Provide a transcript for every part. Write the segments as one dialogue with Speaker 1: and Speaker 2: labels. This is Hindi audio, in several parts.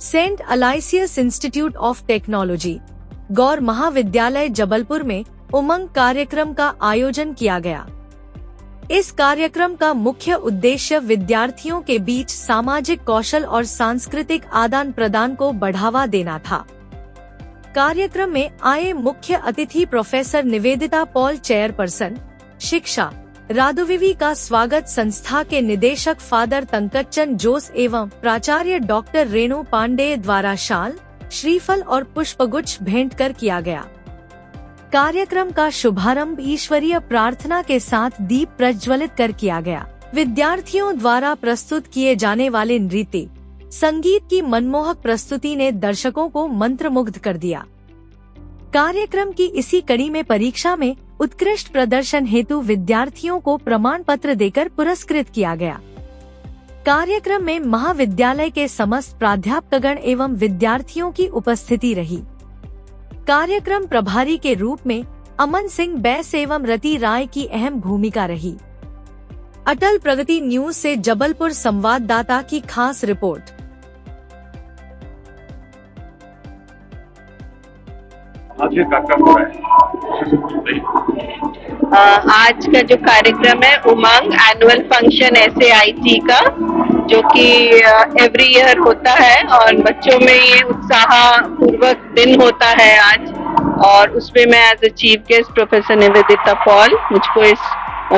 Speaker 1: सेंट अलाइसियस इंस्टीट्यूट ऑफ टेक्नोलॉजी गौर महाविद्यालय जबलपुर में उमंग कार्यक्रम का आयोजन किया गया। इस कार्यक्रम का मुख्य उद्देश्य विद्यार्थियों के बीच सामाजिक कौशल और सांस्कृतिक आदान प्रदान को बढ़ावा देना था। कार्यक्रम में आए मुख्य अतिथि प्रोफेसर निवेदिता पॉल, चेयरपर्सन शिक्षा रादुविवी का स्वागत संस्था के निदेशक फादर तंकच्चन जोस एवं प्राचार्य डॉक्टर रेणु पांडेय द्वारा शाल, श्रीफल और पुष्पगुच्छ भेंट कर किया गया। कार्यक्रम का शुभारंभ ईश्वरीय प्रार्थना के साथ दीप प्रज्वलित कर किया गया। विद्यार्थियों द्वारा प्रस्तुत किए जाने वाले नृत्य संगीत की मनमोहक प्रस्तुति ने दर्शकों को मंत्रमुग्ध कर दिया। कार्यक्रम की इसी कड़ी में परीक्षा में उत्कृष्ट प्रदर्शन हेतु विद्यार्थियों को प्रमाण पत्र देकर पुरस्कृत किया गया। कार्यक्रम में महाविद्यालय के समस्त प्राध्यापकगण एवं विद्यार्थियों की उपस्थिति रही। कार्यक्रम प्रभारी के रूप में अमन सिंह बैस एवं रति राय की अहम भूमिका रही। अटल प्रगति न्यूज से जबलपुर संवाददाता की खास रिपोर्ट।
Speaker 2: आज का जो कार्यक्रम है उमंग एनुअल फंक्शन SAIT का, जो कि एवरी ईयर होता है और बच्चों में ये उत्साह पूर्वक दिन होता है आज। और उसमें मैं as a chief guest professor Nivedita Paul, मुझको इस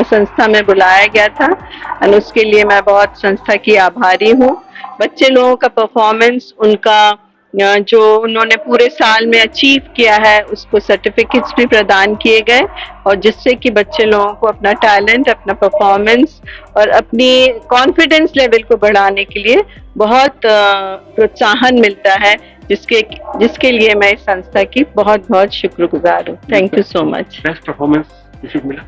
Speaker 2: संस्था में बुलाया गया था और उसके लिए मैं बहुत संस्था की आभारी हूँ। बच्चे लोगों का परफॉर्मेंस, उनका जो उन्होंने पूरे साल में अचीव किया है, उसको सर्टिफिकेट्स भी प्रदान किए गए और जिससे कि बच्चे लोगों को अपना टैलेंट, अपना परफॉर्मेंस और अपनी कॉन्फिडेंस लेवल को बढ़ाने के लिए बहुत प्रोत्साहन मिलता है, जिसके लिए मैं इस संस्था की बहुत बहुत शुक्रगुजार हूँ। Thank you so much.
Speaker 3: Best performance किसे मिला?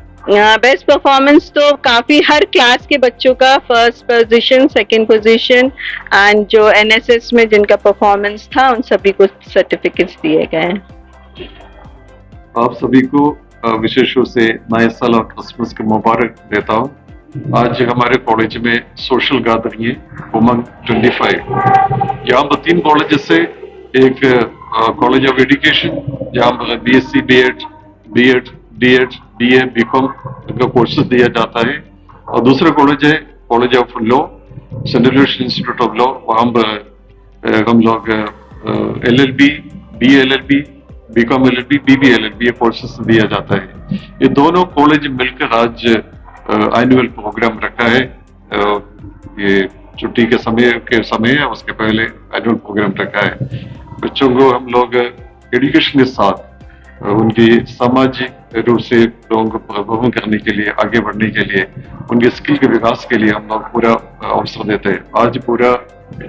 Speaker 2: बेस्ट परफॉर्मेंस तो काफी हर क्लास के बच्चों का first position, second position and जो NSS में जिनका परफॉर्मेंस था उन सभी को सर्टिफिकेट्स दिए गए हैं।
Speaker 3: आप सभी को विशेष रूप से नए साल और क्रिसमस की मुबारक देता हूँ। आज हमारे कॉलेज में सोशल गैदरिंग है उमंग 25। यहाँ पर 3 कॉलेज से एक कॉलेज ऑफ एजुकेशन जहाँ पर BSc, B.Ed, D.Ed, BA, BCom का कोर्सेज दिया जाता है और दूसरा कॉलेज है college of law, Saint Louis institute of law. वहाँ पर हम लोग LLB, BA-LLB, BCom LLB, BB-LLB ये कोर्सेज दिया जाता है। ये दोनों कॉलेज मिलकर आज एनुअल प्रोग्राम रखा है। ये छुट्टी के समय है, उसके पहले एनुअल प्रोग्राम रखा है। बच्चों को हम लोग एजुकेशन के साथ उनकी सामाजिक रूप से लोगों को प्रभावित करने के लिए, आगे बढ़ने के लिए, उनके स्किल के विकास के लिए हम लोग पूरा अवसर देते हैं। आज पूरा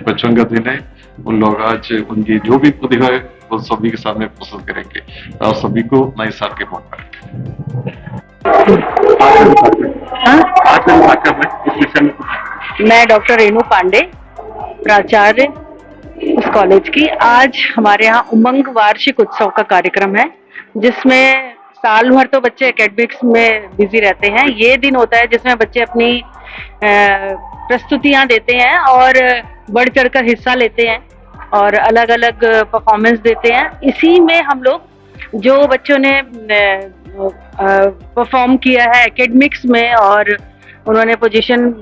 Speaker 3: बच्चों का दिन है। उन लोग आज उनकी जो भी प्रतिभा है वो सभी के सामने प्रस्तुत करेंगे। आप सभी को नए साल के मुबारक।
Speaker 2: मैं डॉक्टर रेणु पांडे, प्राचार्य उस कॉलेज की। आज हमारे यहाँ उमंग वार्षिक उत्सव का कार्यक्रम है, जिसमें साल भर तो बच्चे एकेडमिक्स में बिजी रहते हैं। ये दिन होता है जिसमें बच्चे अपनी प्रस्तुतियां देते हैं और बढ़ चढ़कर हिस्सा लेते हैं और अलग अलग परफॉर्मेंस देते हैं। इसी में हम लोग जो बच्चों ने परफॉर्म किया है एकेडमिक्स में और उन्होंने पोजीशन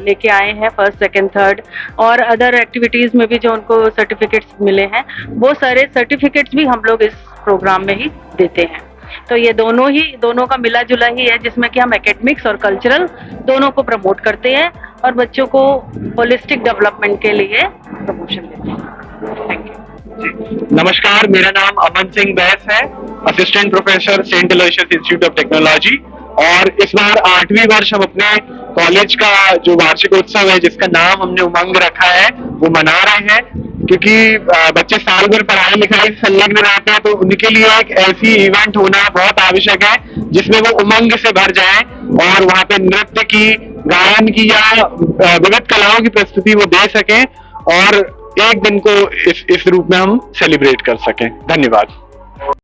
Speaker 2: लेके आए हैं फर्स्ट, सेकंड, थर्ड और अदर एक्टिविटीज में भी जो उनको सर्टिफिकेट्स मिले हैं, वो सारे सर्टिफिकेट्स भी हम लोग इस प्रोग्राम में ही देते हैं। तो ये दोनों का मिला जुला ही है, जिसमें कि हम एकेडमिक्स और कल्चरल दोनों को प्रमोट करते हैं और बच्चों को होलिस्टिक डेवलपमेंट के लिए प्रमोशन देते हैं। Thank you.
Speaker 4: नमस्कार, मेरा नाम अमन सिंह बैस है, assistant professor Saint Aloysius institute of technology. और इस बार 8वीं वर्ष हम अपने कॉलेज का जो वार्षिक उत्सव है, जिसका नाम हमने उमंग रखा है, वो मना रहे हैं। क्योंकि बच्चे साल भर पढ़ाई लिखाई से संलग्न रहते हैं, तो उनके लिए एक ऐसी इवेंट होना बहुत आवश्यक है जिसमें वो उमंग से भर जाएं और वहाँ पे नृत्य की, गायन की या विविध कलाओं की प्रस्तुति वो दे सकें और एक दिन को इस रूप में हम सेलिब्रेट कर सकें। धन्यवाद।